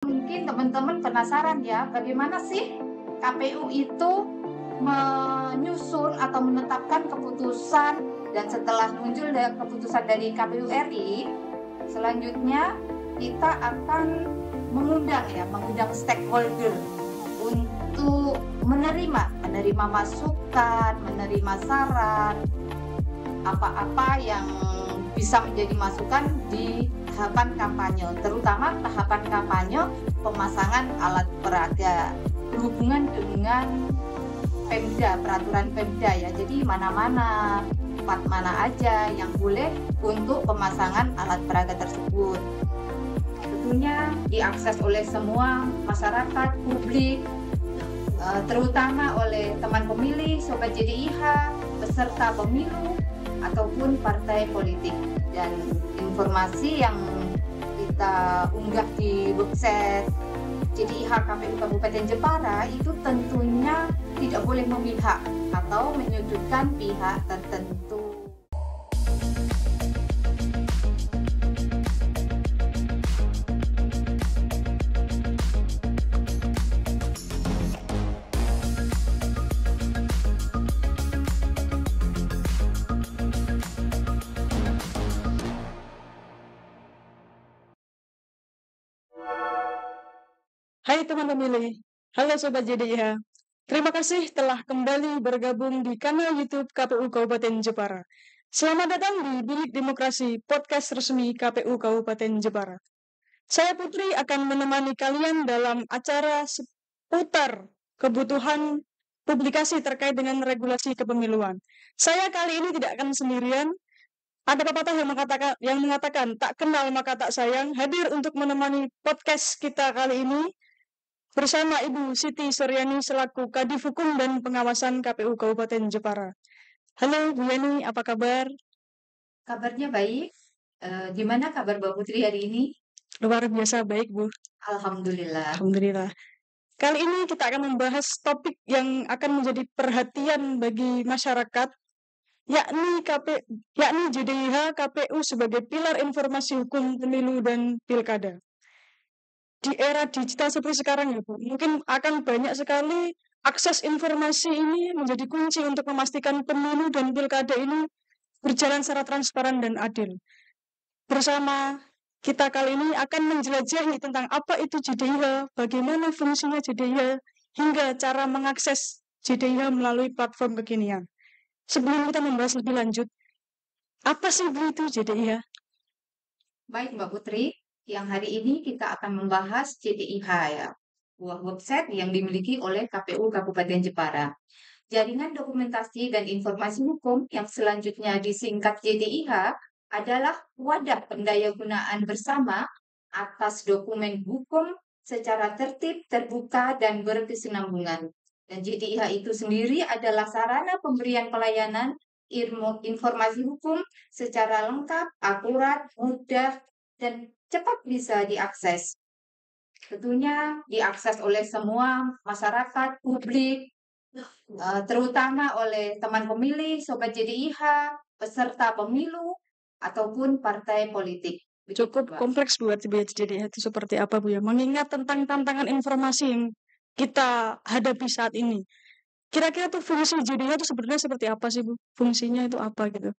Mungkin teman-teman penasaran ya, bagaimana sih KPU itu menyusun atau menetapkan keputusan dan setelah muncul keputusan dari KPU RI, selanjutnya kita akan mengundang stakeholder untuk menerima masukan, menerima saran, apa-apa yang bisa menjadi masukan di tahapan kampanye, terutama tahapan kampanye pemasangan alat peraga berhubungan dengan Pemda, peraturan Pemda ya. Jadi tempat mana aja yang boleh untuk pemasangan alat peraga tersebut. Tentunya diakses oleh semua masyarakat, publik, terutama oleh teman pemilih, sobat JDIH, peserta pemilu, ataupun partai politik. Dan informasi yang kita unggah di website JDIH KPU Kabupaten Jepara itu tentunya tidak boleh memihak atau menyudutkan pihak tertentu. Hai teman pemilih, halo Sobat JDIH. Terima kasih telah kembali bergabung di kanal YouTube KPU Kabupaten Jepara. Selamat datang di Bilik Demokrasi, podcast resmi KPU Kabupaten Jepara. Saya Putri akan menemani kalian dalam acara seputar kebutuhan publikasi terkait dengan regulasi kepemiluan. Saya kali ini tidak akan sendirian. Ada pepatah yang mengatakan tak kenal maka tak sayang, hadir untuk menemani podcast kita kali ini bersama Ibu Siti Suryani selaku Kadif Hukum dan Pengawasan KPU Kabupaten Jepara. Halo Bu Yani, apa kabar? Kabarnya baik. Gimana kabar Mbak Putri hari ini? Luar biasa baik Bu. Alhamdulillah. Alhamdulillah. Kali ini kita akan membahas topik yang akan menjadi perhatian bagi masyarakat, yakni JDIH KPU sebagai pilar informasi hukum pemilu dan pilkada. Di era digital seperti sekarang ya Bu, mungkin akan banyak sekali akses informasi ini menjadi kunci untuk memastikan pemilu dan pilkada ini berjalan secara transparan dan adil. Bersama kita kali ini akan menjelajahi tentang apa itu JDIH, bagaimana fungsinya JDIH, hingga cara mengakses JDIH melalui platform kekinian. Sebelum kita membahas lebih lanjut, apa sih Bu itu JDIH? Baik Mbak Putri, yang hari ini kita akan membahas JDIH ya, sebuah website yang dimiliki oleh KPU Kabupaten Jepara. Jaringan dokumentasi dan informasi hukum yang selanjutnya disingkat JDIH adalah wadah pendayagunaan bersama atas dokumen hukum secara tertib, terbuka, dan berkesinambungan. Dan JDIH itu sendiri adalah sarana pemberian pelayanan informasi hukum secara lengkap, akurat, mudah, dan cepat bisa diakses. Tentunya diakses oleh semua masyarakat, publik, terutama oleh teman pemilih, sobat JDIH, peserta pemilu, ataupun partai politik. Cukup kompleks buat JDIH itu seperti apa Bu ya, mengingat tentang tantangan informasi yang kita hadapi saat ini. Kira-kira tuh fungsi JDIH itu sebenarnya seperti apa sih Bu? Fungsinya itu apa gitu?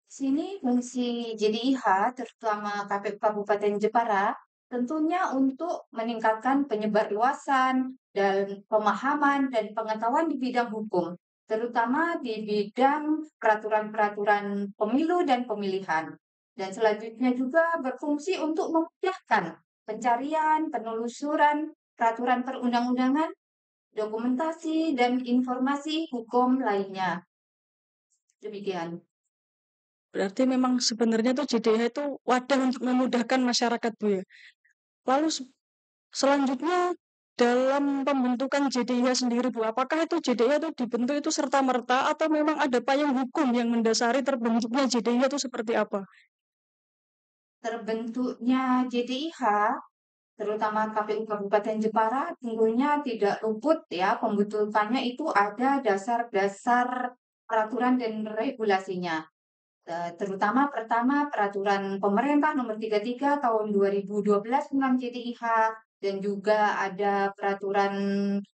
Sini fungsi JDIH, terutama KPU Kabupaten Jepara, tentunya untuk meningkatkan penyebarluasan dan pemahaman dan pengetahuan di bidang hukum, terutama di bidang peraturan-peraturan pemilu dan pemilihan. Dan selanjutnya juga berfungsi untuk memudahkan pencarian, penelusuran, peraturan perundang-undangan, dokumentasi, dan informasi hukum lainnya. Demikian. Berarti memang sebenarnya tuh JDIH itu wadah untuk memudahkan masyarakat Bu ya. Lalu selanjutnya dalam pembentukan JDIH sendiri Bu, apakah itu JDIH itu dibentuk itu serta-merta atau memang ada payung hukum yang mendasari terbentuknya JDIH itu seperti apa? Terbentuknya JDIH, terutama KPU Kabupaten Jepara, tentunya tidak luput ya pembentukannya itu ada dasar-dasar peraturan dan regulasinya. Terutama pertama peraturan pemerintah nomor 33 tahun 2012 tentang JDIH, dan juga ada peraturan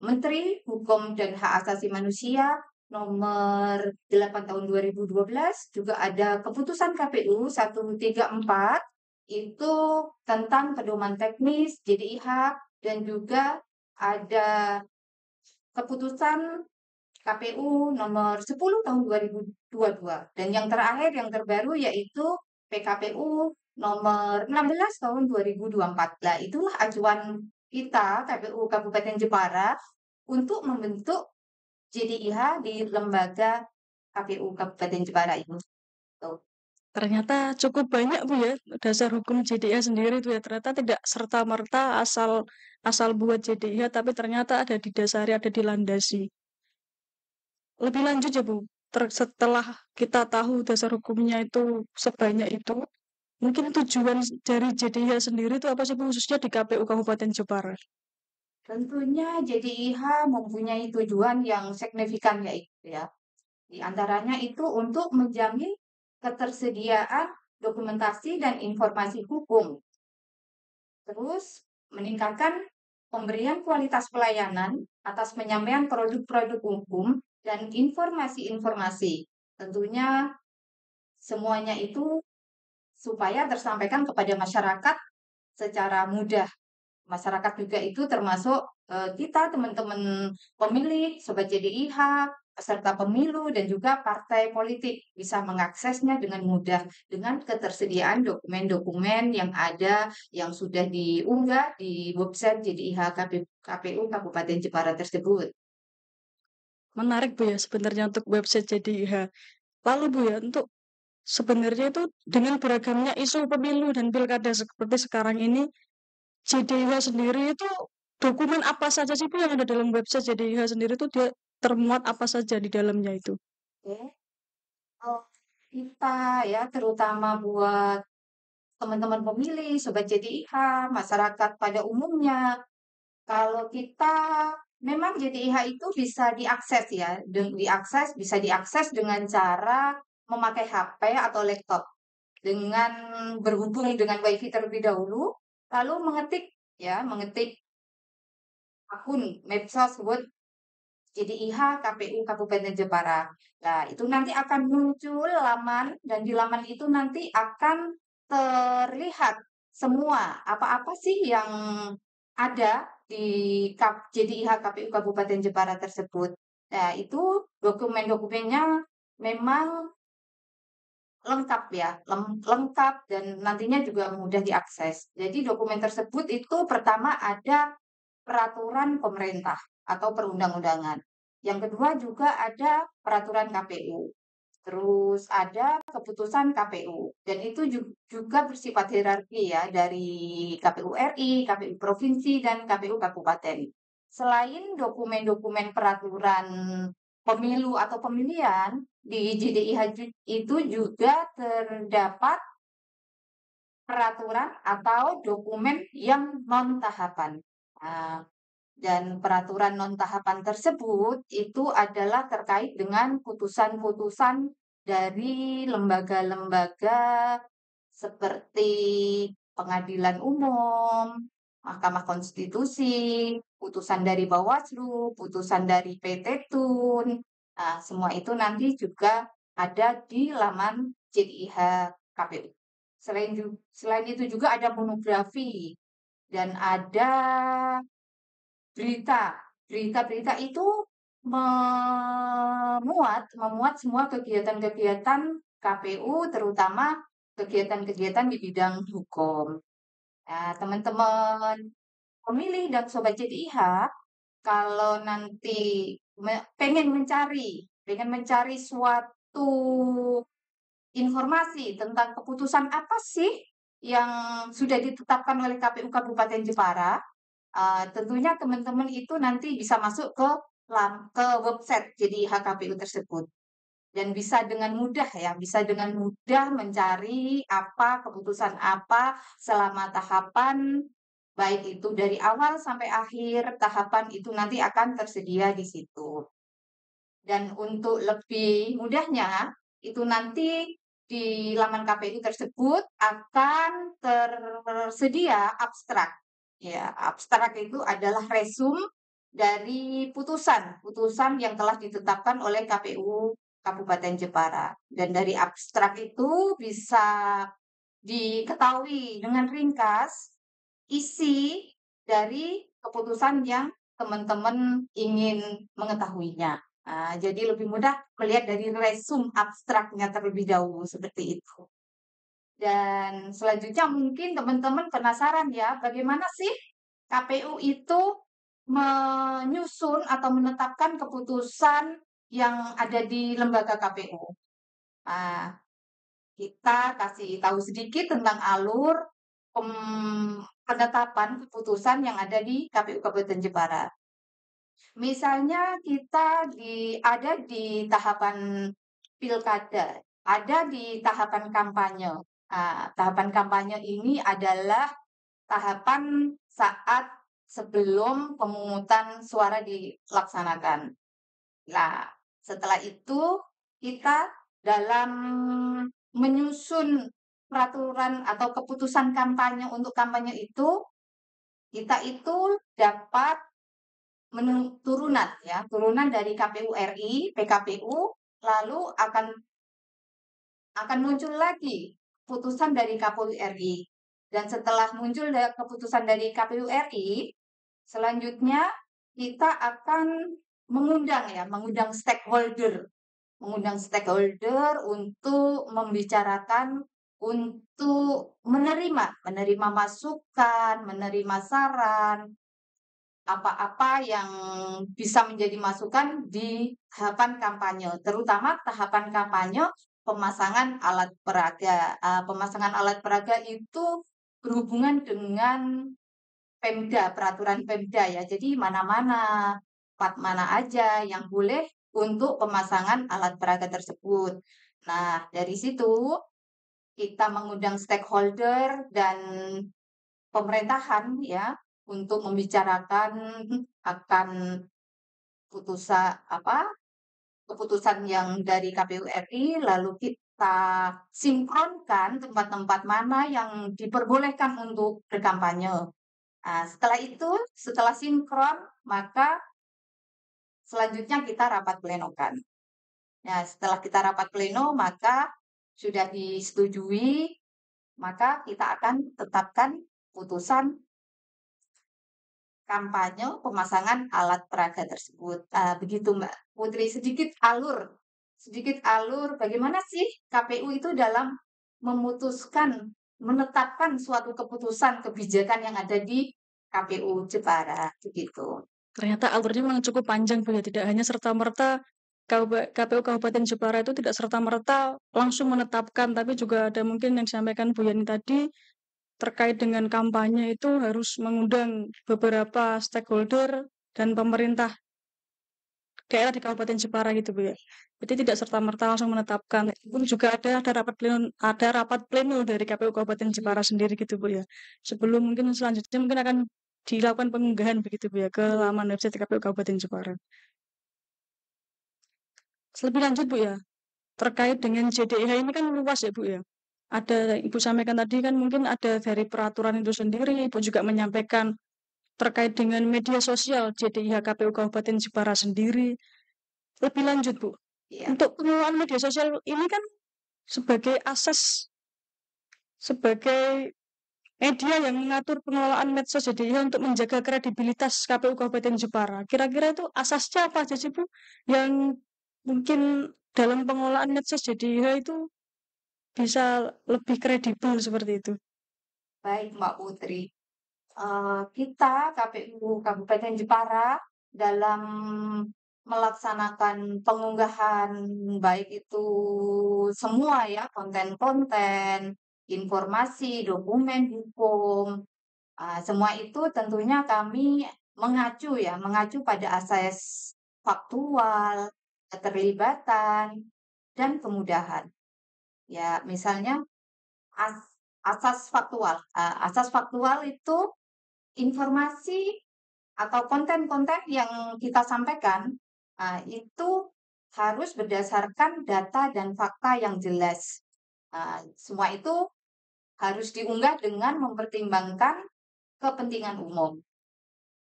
Menteri Hukum dan Hak Asasi Manusia nomor 8 tahun 2012, juga ada keputusan KPU 134 itu tentang pedoman teknis JDIH, dan juga ada keputusan KPU nomor 10 tahun 2022. Dan yang terakhir, yang terbaru yaitu PKPU nomor 16 tahun 2024. Nah, itulah acuan kita KPU Kabupaten Jepara untuk membentuk JDIH di lembaga KPU Kabupaten Jepara ini. Tuh. Ternyata cukup banyak Bu ya, dasar hukum JDIH sendiri itu ya. Ternyata tidak serta-merta asal buat JDIH, tapi ternyata ada didasari, ada dilandasi. Lebih lanjut ya Bu, setelah kita tahu dasar hukumnya itu sebanyak itu, mungkin tujuan dari JDIH sendiri itu apa sih Bu, khususnya di KPU Kabupaten Jepara? Tentunya JDIH mempunyai tujuan yang signifikan, yaitu ya, di antaranya itu untuk menjamin ketersediaan dokumentasi dan informasi hukum, terus meningkatkan pemberian kualitas pelayanan atas penyampaian produk-produk hukum dan informasi-informasi. Tentunya semuanya itu supaya tersampaikan kepada masyarakat secara mudah. Masyarakat juga itu termasuk kita, teman-teman pemilih, sobat JDIH, peserta pemilu, dan juga partai politik bisa mengaksesnya dengan mudah dengan ketersediaan dokumen-dokumen yang ada yang sudah diunggah di website JDIH KPU Kabupaten Jepara tersebut. Menarik Bu ya sebenarnya untuk website JDIH. Lalu Bu ya, untuk sebenarnya itu dengan beragamnya isu pemilu dan pilkada seperti sekarang ini, JDIH sendiri itu dokumen apa saja sih Bu yang ada dalam website JDIH sendiri itu dia termuat apa saja di dalamnya itu? Oke. Oh, kita ya, terutama buat teman-teman pemilih, sobat JDIH, masyarakat pada umumnya, kalau kita memang JDIH itu bisa diakses ya, bisa diakses dengan cara memakai HP atau laptop, dengan berhubung dengan WiFi terlebih dahulu, lalu mengetik akun medsos Word JDIH KPU Kabupaten Jepara. Nah, itu nanti akan muncul laman, dan di laman itu nanti akan terlihat semua apa-apa sih yang ada di JDIH KPU Kabupaten Jepara tersebut. Nah, itu dokumen-dokumennya memang lengkap ya, lengkap, dan nantinya juga mudah diakses. Jadi dokumen tersebut itu pertama ada peraturan pemerintah atau perundang-undangan. Yang kedua juga ada peraturan KPU. Terus ada keputusan KPU. Dan itu juga bersifat hierarki ya, dari KPU RI, KPU Provinsi, dan KPU Kabupaten. Selain dokumen-dokumen peraturan pemilu atau pemilihan, di JDIH itu juga terdapat peraturan atau dokumen yang non-tahapan. Nah, dan peraturan non-tahapan tersebut itu adalah terkait dengan putusan-putusan dari lembaga-lembaga seperti Pengadilan Umum, Mahkamah Konstitusi, putusan dari Bawaslu, putusan dari PT Tun. Nah, semua itu nanti juga ada di laman JDIH KPU. Selain itu juga ada monografi dan ada berita. Berita-berita itu memuat semua kegiatan-kegiatan KPU, terutama kegiatan-kegiatan di bidang hukum. Nah, teman-teman pemilih dan sobat JDIH, kalau nanti pengen mencari suatu informasi tentang keputusan apa sih yang sudah ditetapkan oleh KPU Kabupaten Jepara, tentunya teman-teman itu nanti bisa masuk ke website jadi HKPU tersebut, dan bisa dengan mudah ya, bisa dengan mudah mencari apa keputusan apa selama tahapan, baik itu dari awal sampai akhir tahapan itu nanti akan tersedia di situ. Dan untuk lebih mudahnya, itu nanti di laman KPU tersebut akan tersedia abstrak. Ya, abstrak itu adalah resum dari putusan yang telah ditetapkan oleh KPU Kabupaten Jepara. Dan dari abstrak itu bisa diketahui dengan ringkas isi dari keputusan yang teman-teman ingin mengetahuinya. Jadi lebih mudah melihat dari resum abstraknya terlebih dahulu seperti itu. Dan selanjutnya mungkin teman-teman penasaran ya, bagaimana sih KPU itu menyusun atau menetapkan keputusan yang ada di lembaga KPU. Nah, kita kasih tahu sedikit tentang alur penetapan keputusan yang ada di KPU Kabupaten Jepara. Misalnya kita ada di tahapan pilkada, ada di tahapan kampanye. Tahapan kampanye ini adalah tahapan saat sebelum pemungutan suara dilaksanakan. Nah, setelah itu kita dalam menyusun peraturan atau keputusan kampanye untuk kampanye itu, kita itu dapat turunan dari KPU RI, PKPU, lalu akan muncul lagi putusan dari KPU RI. Dan setelah muncul keputusan dari KPU RI, selanjutnya kita akan mengundang stakeholder untuk membicarakan, untuk menerima masukan, menerima saran, apa-apa yang bisa menjadi masukan di tahapan kampanye, terutama tahapan kampanye pemasangan alat peraga. Pemasangan alat peraga itu berhubungan dengan Pemda, peraturan Pemda ya. Jadi tempat mana aja yang boleh untuk pemasangan alat peraga tersebut. Nah, dari situ kita mengundang stakeholder dan pemerintahan ya untuk membicarakan akan keputusan yang dari KPU RI, lalu kita sinkronkan tempat-tempat mana yang diperbolehkan untuk berkampanye. Setelah sinkron, maka selanjutnya kita rapat plenokan. Nah, setelah kita rapat pleno, maka sudah disetujui, maka kita akan tetapkan putusan kampanye pemasangan alat peraga tersebut. Begitu Mbak Putri, sedikit alur bagaimana sih KPU itu dalam menetapkan suatu keputusan kebijakan yang ada di KPU Jepara, begitu. Ternyata alurnya memang cukup panjang, Bu, ya. Tidak hanya serta-merta KPU Kabupaten Jepara itu tidak serta-merta langsung menetapkan, tapi juga ada mungkin yang disampaikan Bu Yani tadi, terkait dengan kampanye itu harus mengundang beberapa stakeholder dan pemerintah daerah di Kabupaten Jepara gitu, Bu, ya. Jadi tidak serta-merta langsung menetapkan. Pun juga ada rapat pleno dari KPU Kabupaten Jepara sendiri gitu, Bu, ya. Sebelum mungkin selanjutnya mungkin akan dilakukan pengunggahan begitu, Bu, ya, ke laman website KPU Kabupaten Jepara. Lebih lanjut, Bu, ya, terkait dengan JDIH ini kan luas ya, Bu, ya. Ada Ibu sampaikan tadi kan mungkin ada dari peraturan itu sendiri, Ibu juga menyampaikan terkait dengan media sosial JDIH KPU Kabupaten Jepara sendiri. Lebih lanjut, Bu, Ya, untuk pengelolaan media sosial ini kan sebagai sebagai media yang mengatur pengelolaan medsos JDIH untuk menjaga kredibilitas KPU Kabupaten Jepara. Kira-kira itu asasnya apa aja sih, Bu, yang mungkin dalam pengelolaan medsos JDIH itu bisa lebih kredibel seperti itu? baik Mbak Putri. Kita KPU Kabupaten Jepara dalam melaksanakan pengunggahan baik itu semua ya, konten-konten, informasi, dokumen hukum, semua itu tentunya kami mengacu pada asas faktual, keterlibatan, dan kemudahan. Ya, misalnya as asas faktual itu informasi atau konten-konten yang kita sampaikan, itu harus berdasarkan data dan fakta yang jelas. Semua itu harus diunggah dengan mempertimbangkan kepentingan umum.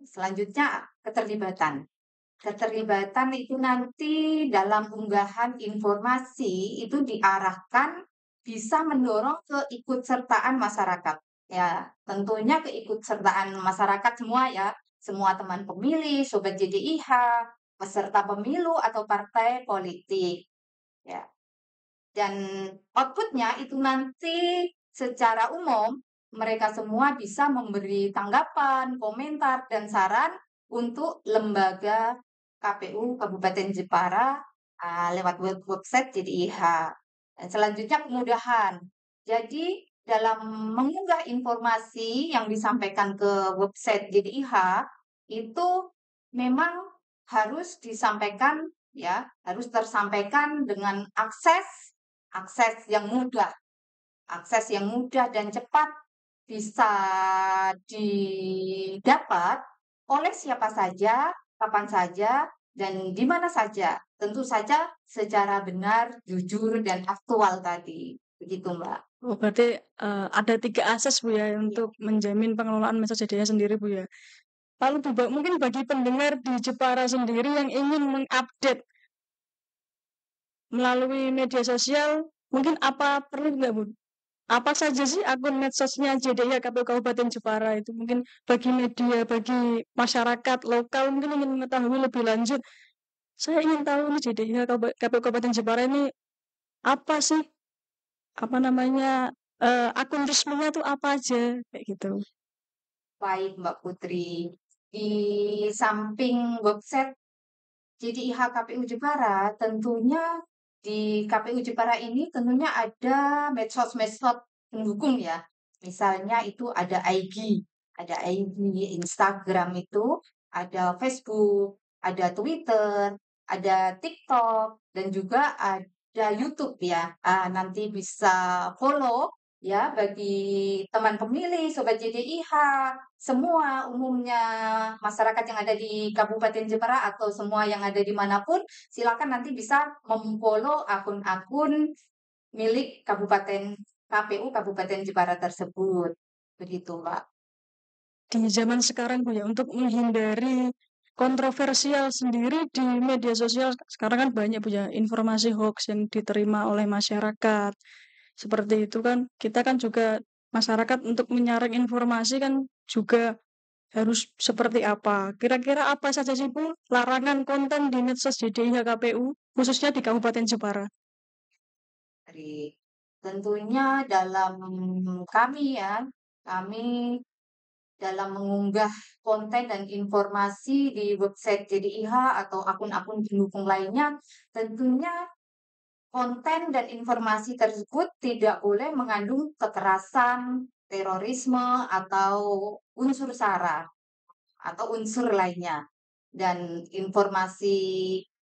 Selanjutnya, keterlibatan. Keterlibatan itu nanti dalam unggahan informasi itu diarahkan bisa mendorong keikutsertaan masyarakat. Ya, tentunya keikutsertaan masyarakat semua ya, semua teman pemilih, sobat JDIH, peserta pemilu atau partai politik. Ya, dan outputnya itu nanti secara umum mereka semua bisa memberi tanggapan, komentar, dan saran untuk lembaga KPU Kabupaten Jepara lewat website JDIH. Dan selanjutnya kemudahan. Jadi dalam mengunggah informasi yang disampaikan ke website JDIH itu memang harus disampaikan ya, harus tersampaikan dengan akses yang mudah dan cepat bisa didapat oleh siapa saja, kapan saja, dan di mana saja. Tentu saja secara benar, jujur, dan aktual tadi. Begitu, Mbak. Oh, berarti ada 3 asas Bu ya Iya. untuk menjamin pengelolaan medsos JDIH sendiri Bu ya. Lalu mungkin bagi pendengar di Jepara sendiri yang ingin mengupdate melalui media sosial, mungkin apa perlu nggak Bu? Apa saja sih akun medsosnya JDIH KPU Kabupaten Jepara itu? Mungkin bagi media, bagi masyarakat lokal mungkin ingin mengetahui lebih lanjut. Saya ingin tahu nih JDIH KPU Kabupaten Jepara ini apa sih? Apa namanya? Akun resminya tuh apa aja kayak gitu. Baik, Mbak Putri. Di samping website JDIH KPU Jepara, tentunya di KPU Jepara ini tentunya ada medsos-medsos pendukung ya. Misalnya itu ada IG, Instagram itu, ada Facebook, ada Twitter, ada TikTok, dan juga ada YouTube ya. Nanti bisa follow ya bagi teman pemilih, sobat JDIH, semua umumnya masyarakat yang ada di Kabupaten Jepara atau semua yang ada dimanapun, silakan nanti bisa memfollow akun-akun milik Kabupaten KPU Kabupaten Jepara tersebut. Begitu, Mbak. Di zaman sekarang Bu ya, untuk menghindari kontroversial sendiri di media sosial sekarang kan banyak Bu ya, informasi hoax yang diterima oleh masyarakat. Seperti itu kan, kita kan juga masyarakat untuk menyaring informasi kan juga harus seperti apa. Kira-kira apa saja sih Bu larangan konten di medsos JDIH KPU, khususnya di Kabupaten Jepara? Dari tentunya dalam kami dalam mengunggah konten dan informasi di website JDIH atau akun-akun pendukung lainnya, tentunya konten dan informasi tersebut tidak boleh mengandung kekerasan, terorisme, atau unsur SARA atau unsur lainnya. Dan informasi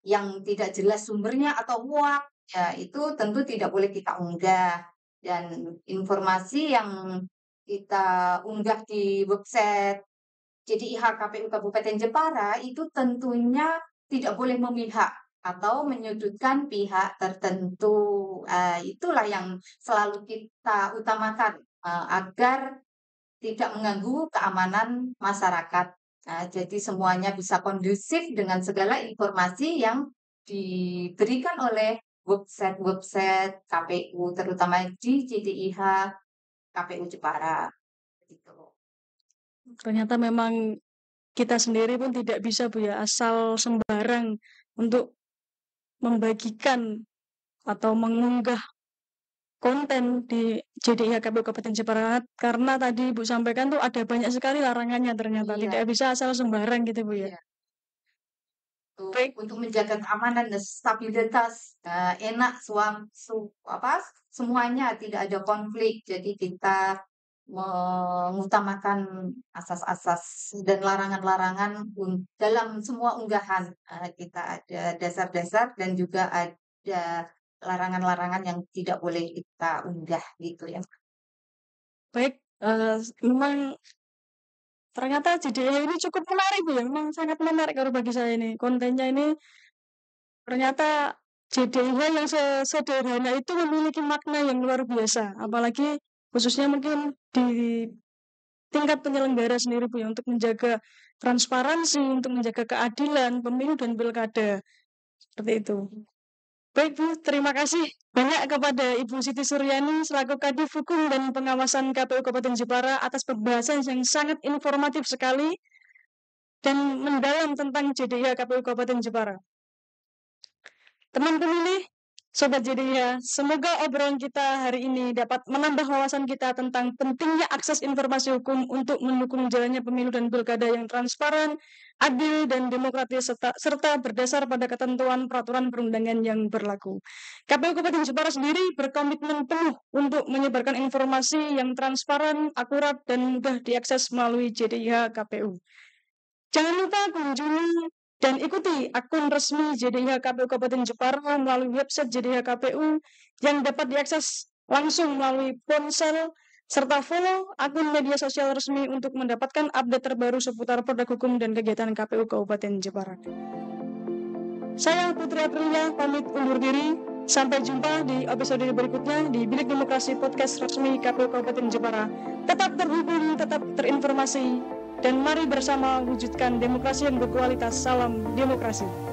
yang tidak jelas sumbernya atau hoax, ya itu tentu tidak boleh kita unggah. Dan informasi yang kita unggah di website JDIH KPU Kabupaten Jepara itu tentunya tidak boleh memihak atau menyudutkan pihak tertentu. Itulah yang selalu kita utamakan agar tidak mengganggu keamanan masyarakat. Jadi semuanya bisa kondusif dengan segala informasi yang diberikan oleh website-website KPU, terutama di JDIH KPU Jepara. Gitu. Ternyata memang kita sendiri pun tidak bisa Bu ya, asal sembarang untuk membagikan atau mengunggah konten di JDIH KPU Kabupaten Jepara karena tadi Ibu sampaikan tuh ada banyak sekali larangannya ternyata, Iya, tidak bisa asal sembarang gitu Bu ya. iya. Baik, Untuk menjaga keamanan dan stabilitas, enak semuanya tidak ada konflik. Jadi kita mengutamakan asas-asas dan larangan-larangan dalam semua unggahan. Kita ada dasar-dasar dan juga ada larangan-larangan yang tidak boleh kita unggah gitu ya. baik, memang ternyata JDIH ini cukup menarik Bu ya, memang sangat menarik kalau bagi saya ini. Kontennya ini ternyata JDIH yang sederhana itu memiliki makna yang luar biasa, apalagi khususnya mungkin di tingkat penyelenggara sendiri Bu ya, untuk menjaga transparansi, untuk menjaga keadilan pemilu dan pilkada. Seperti itu. Baik Bu, terima kasih banyak kepada Ibu Siti Suryani selaku Kadif Hukum dan Pengawasan KPU Kabupaten Jepara atas pembahasan yang sangat informatif sekali dan mendalam tentang JDIH KPU Kabupaten Jepara. Teman pemilih, Sobat JDIH, semoga obrolan kita hari ini dapat menambah wawasan kita tentang pentingnya akses informasi hukum untuk mendukung jalannya pemilu dan pilkada yang transparan, adil, dan demokratis, serta berdasar pada ketentuan peraturan perundangan yang berlaku. KPU Kabupaten Jepara sendiri berkomitmen penuh untuk menyebarkan informasi yang transparan, akurat, dan mudah diakses melalui JDIH KPU. Jangan lupa kunjungi dan ikuti akun resmi JDIH KPU Kabupaten Jepara melalui website JDIH KPU yang dapat diakses langsung melalui ponsel, serta follow akun media sosial resmi untuk mendapatkan update terbaru seputar produk hukum dan kegiatan KPU Kabupaten Jepara. Saya Putri Aprilia pamit undur diri. Sampai jumpa di episode berikutnya di Bilik Demokrasi Podcast resmi KPU Kabupaten Jepara. Tetap terhubung, tetap terinformasi, dan mari bersama wujudkan demokrasi yang berkualitas. Salam demokrasi.